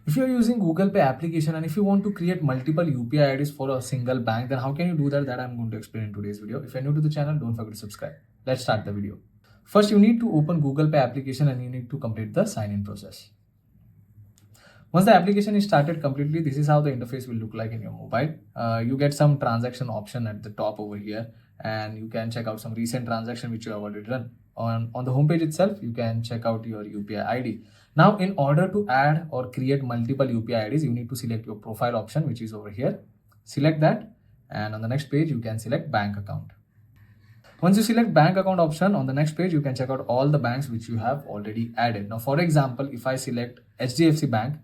If you're using Google Pay application and if you want to create multiple UPI IDs for a single bank, then how can you do that? That I'm going to explain in today's video. If you're new to the channel, don't forget to subscribe. Let's start the video. First, you need to open Google Pay application and you need to complete the sign-in process. Once the application is started completely, this is how the interface will look like in your mobile. You get some transaction option at the top over here, and you can check out some recent transaction which you have already done. On the homepage itself, you can check out your UPI ID. Now, in order to add or create multiple UPI IDs, you need to select your profile option, which is over here. Select that, and on the next page, you can select bank account. Once you select bank account option, on the next page, you can check out all the banks which you have already added. Now, for example, if I select HDFC Bank,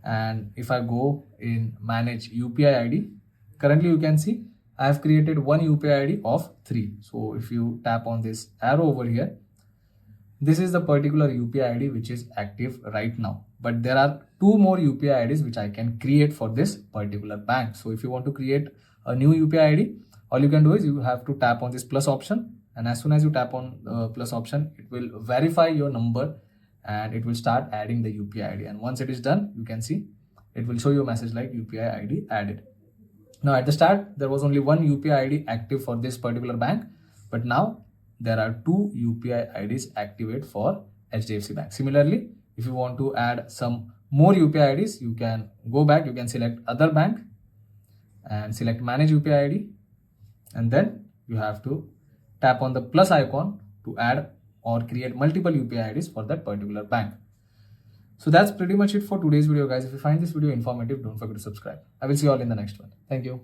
and if I go in manage UPI ID, currently you can see I have created one UPI ID of 3. So if you tap on this arrow over here, this is the particular UPI ID which is active right now. But there are 2 more UPI IDs which I can create for this particular bank. So if you want to create a new UPI ID, all you can do is you have to tap on this plus option. And as soon as you tap on the plus option, it will verify your number and it will start adding the UPI ID. And once it is done, you can see it will show you a message like UPI ID added. Now at the start, there was only one UPI ID active for this particular bank, but now there are 2 UPI IDs activate for HDFC Bank. Similarly, if you want to add some more UPI IDs, you can go back, you can select other bank and select manage UPI ID. And then you have to tap on the plus icon to add or create multiple UPI IDs for that particular bank. So that's pretty much it for today's video, guys. If you find this video informative, don't forget to subscribe. I will see you all in the next one. Thank you.